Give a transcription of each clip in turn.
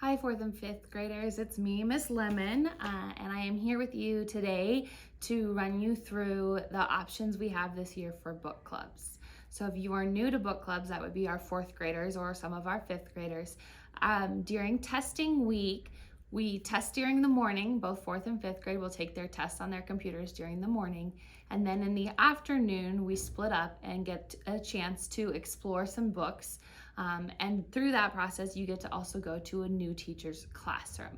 Hi, fourth and fifth graders. It's me, Miss Lemon, and I am here with you today to run you through the options we have this year for book clubs. So if you are new to book clubs, that would be our fourth graders or some of our fifth graders. During testing week, we test during the morning. Both fourth and fifth grade will take their tests on their computers during the morning. And then in the afternoon, we split up and get a chance to explore some books. And through that process, you get to also go to a new teacher's classroom.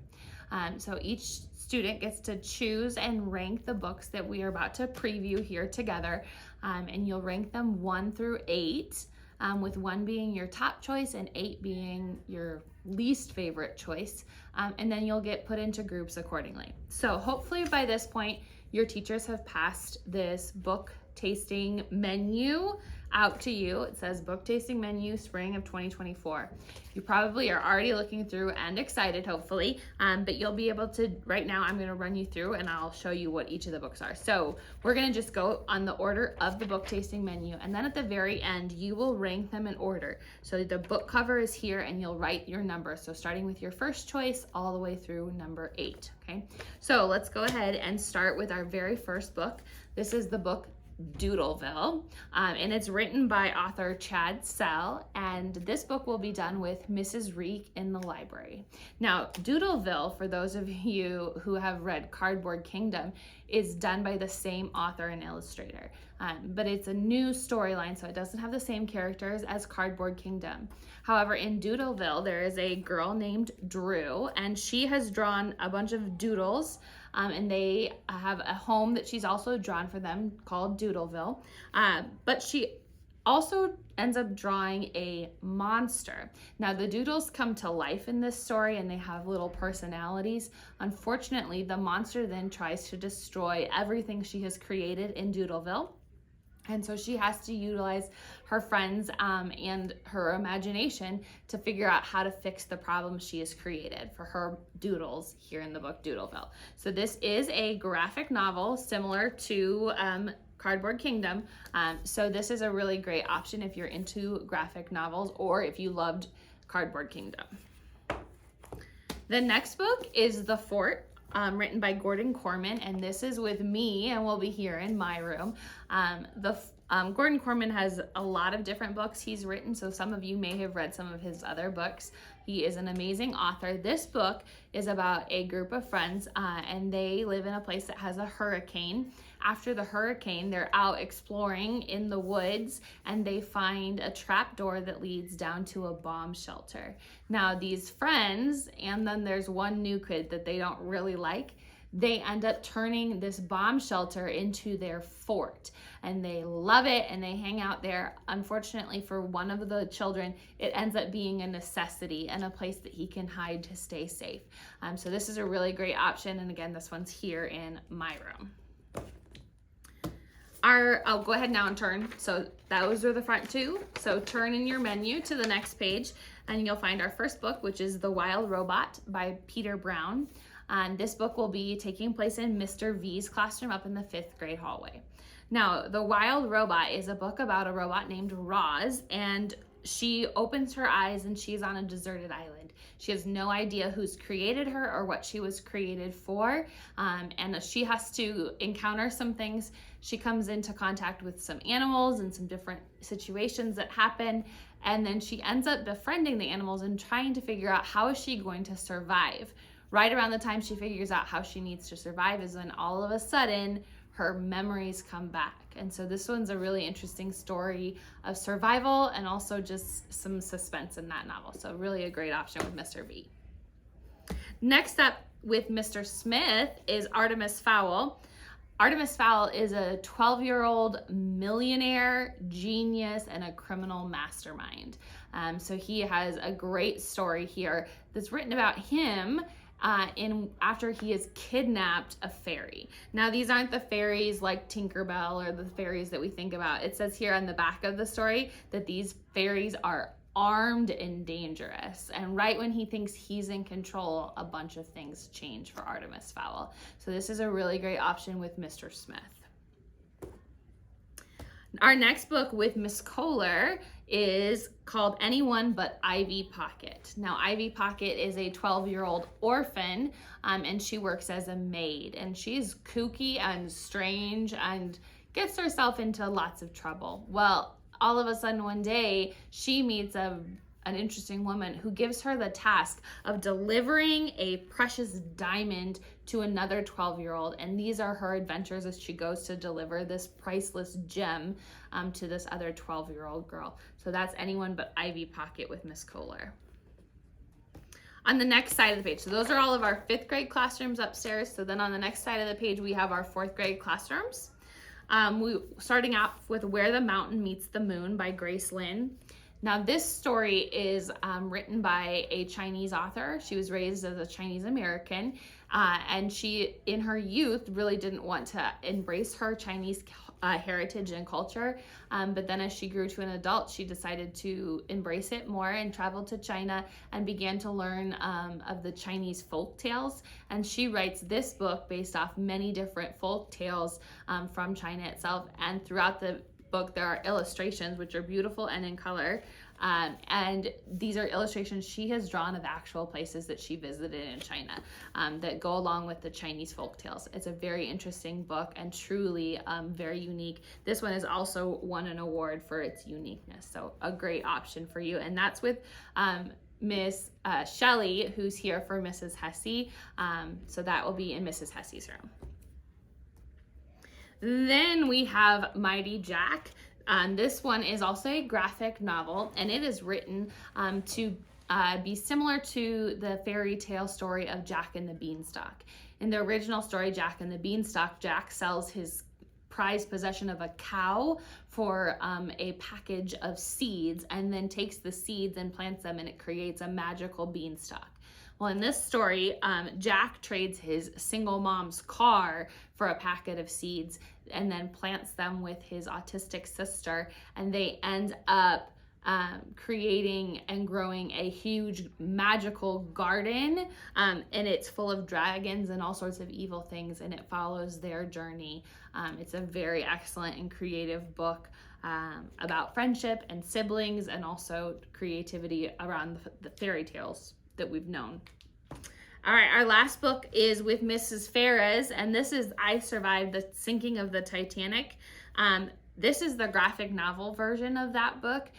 So each student gets to choose and rank the books that we are about to preview here together. And you'll rank them 1 through 8, with 1 being your top choice and 8 being your least favorite choice. And then you'll get put into groups accordingly. So hopefully by this point, your teachers have passed this book tasting menu out to you. It says book tasting menu spring of 2024. You probably are already looking through and excited, hopefully, but you'll be able to, right now I'm gonna run you through and I'll show you what each of the books are. So we're gonna just go on the order of the book tasting menu, and then at the very end, you will rank them in order. So the book cover is here and you'll write your number. So starting with your first choice all the way through number 8, okay? So let's go ahead and start with our very first book. This is the book Doodleville, and it's written by author Chad Sell, and this book will be done with Mrs. Reek in the library. Now, Doodleville, for those of you who have read Cardboard Kingdom, is done by the same author and illustrator, but it's a new storyline, so it doesn't have the same characters as Cardboard Kingdom. However, in Doodleville, there is a girl named Drew, and she has drawn a bunch of doodles, and they have a home that she's also drawn for them called Doodleville. But she also ends up drawing a monster. Now, the doodles come to life in this story and they have little personalities. Unfortunately, the monster then tries to destroy everything she has created in Doodleville. And so she has to utilize her friends and her imagination to figure out how to fix the problem she has created for her doodles here in the book Doodleville. So this is a graphic novel similar to Cardboard Kingdom. So this is a really great option if you're into graphic novels or if you loved Cardboard Kingdom. The next book is The Fort. Written by Gordon Korman, and this is with me, and we'll be here in my room. Gordon Korman has a lot of different books he's written, so some of you may have read some of his other books. He is an amazing author. This book is about a group of friends, and they live in a place that has a hurricane. After the hurricane, they're out exploring in the woods, and they find a trap door that leads down to a bomb shelter. Now, these friends, and then there's one new kid that they don't really like, they end up turning this bomb shelter into their fort, and they love it and they hang out there. Unfortunately for one of the children, it ends up being a necessity and a place that he can hide to stay safe. So this is a really great option, and again, this one's here in my room. I'll go ahead now and turn. So those are the front two. So turn in your menu to the next page and you'll find our first book, which is The Wild Robot by Peter Brown. This book will be taking place in Mr. V's classroom up in the 5th grade hallway. Now, The Wild Robot is a book about a robot named Roz, and she opens her eyes and she's on a deserted island. She has no idea who's created her or what she was created for, and she has to encounter some things. She comes into contact with some animals and some different situations that happen, and then she ends up befriending the animals and trying to figure out how is she going to survive. Right around the time she figures out how she needs to survive is when all of a sudden her memories come back. And so this one's a really interesting story of survival and also just some suspense in that novel. So really a great option with Mr. V. Next up with Mr. Smith is Artemis Fowl. Artemis Fowl is a 12-year-old millionaire, genius, and a criminal mastermind. So he has a great story here that's written about him after he has kidnapped a fairy. Now, these aren't the fairies like Tinkerbell or the fairies that we think about. It says here on the back of the story that these fairies are armed and dangerous. And right when he thinks he's in control, a bunch of things change for Artemis Fowl. So this is a really great option with Mr. Smith. Our next book with Miss Kohler is called Anyone But Ivy Pocket. Now, Ivy Pocket is a 12-year-old orphan, and she works as a maid, and she's kooky and strange and gets herself into lots of trouble. Well, all of a sudden one day, she meets an interesting woman who gives her the task of delivering a precious diamond to another 12-year-old. And these are her adventures as she goes to deliver this priceless gem to this other 12-year-old girl. So that's Anyone But Ivy Pocket with Miss Kohler. On the next side of the page, so those are all of our 5th grade classrooms upstairs. So then on the next side of the page, we have our 4th grade classrooms. Starting out with Where the Mountain Meets the Moon by Grace Lin. Now, this story is written by a Chinese author. She was raised as a Chinese American, and she, in her youth, really didn't want to embrace her Chinese heritage and culture. But then as she grew to an adult, she decided to embrace it more and traveled to China and began to learn of the Chinese folk tales. And she writes this book based off many different folk tales from China itself. And throughout the book, there are illustrations, which are beautiful and in color. And these are illustrations she has drawn of actual places that she visited in China that go along with the Chinese folk tales. It's a very interesting book and truly very unique. This one has also won an award for its uniqueness. So a great option for you. And that's with Miss Shelley, who's here for Mrs. Hesse. So that will be in Mrs. Hesse's room. Then we have Mighty Jack. This one is also a graphic novel, and it is written to be similar to the fairy tale story of Jack and the Beanstalk. In the original story, Jack and the Beanstalk, Jack sells his prized possession of a cow for a package of seeds, and then takes the seeds and plants them, and it creates a magical beanstalk. Well, in this story, Jack trades his single mom's car for a packet of seeds and then plants them with his autistic sister, and they end up creating and growing a huge magical garden, and it's full of dragons and all sorts of evil things, and it follows their journey. It's a very excellent and creative book about friendship and siblings, and also creativity around the fairy tales that we've known. All right, our last book is with Mrs. Ferris, and this is I Survived the Sinking of the Titanic. This is the graphic novel version of that book.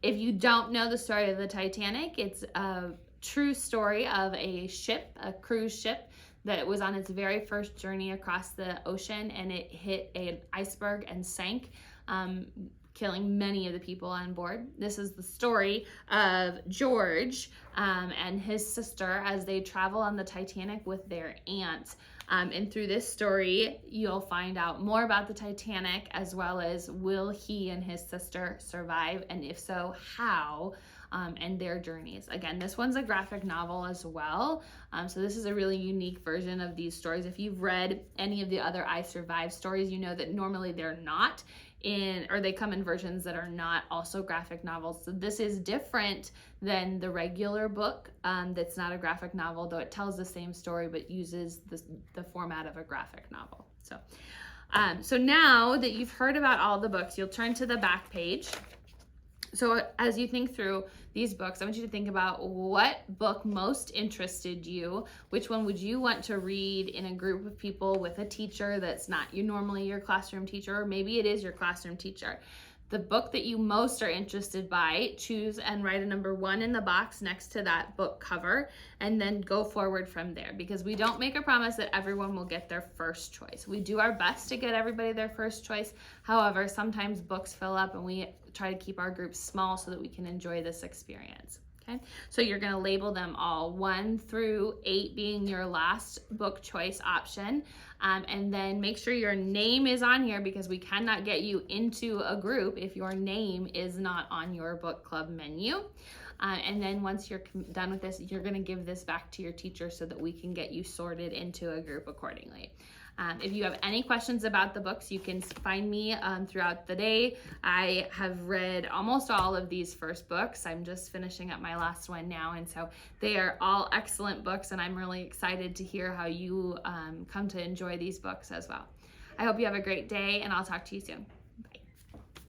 If you don't know the story of the Titanic, it's a true story of a ship, a cruise ship, that was on its very first journey across the ocean, and it hit an iceberg and sank, killing many of the people on board. This is the story of George and his sister as they travel on the Titanic with their aunt. And through this story, you'll find out more about the Titanic, as well as will he and his sister survive, and if so, how, and their journeys. Again, this one's a graphic novel as well. So this is a really unique version of these stories. If you've read any of the other I Survived stories, you know that normally they're not or they come in versions that are not also graphic novels. So this is different than the regular book that's not a graphic novel, though it tells the same story but uses the format of a graphic novel. So now that you've heard about all the books, you'll turn to the back page. So as you think through these books, I want you to think about what book most interested you. Which one would you want to read in a group of people with a teacher that's not normally your classroom teacher, or maybe it is your classroom teacher. The book that you most are interested by, choose and write a number 1 in the box next to that book cover, and then go forward from there, because we don't make a promise that everyone will get their first choice. We do our best to get everybody their first choice. However, sometimes books fill up, and we try to keep our groups small so that we can enjoy this experience. Okay, so you're going to label them all 1 through 8 being your last book choice option, and then make sure your name is on here, because we cannot get you into a group if your name is not on your book club menu. And then once you're done with this, you're going to give this back to your teacher so that we can get you sorted into a group accordingly. If you have any questions about the books, you can find me throughout the day. I have read almost all of these first books. I'm just finishing up my last one now, and so they are all excellent books, and I'm really excited to hear how you come to enjoy these books as well. I hope you have a great day, and I'll talk to you soon.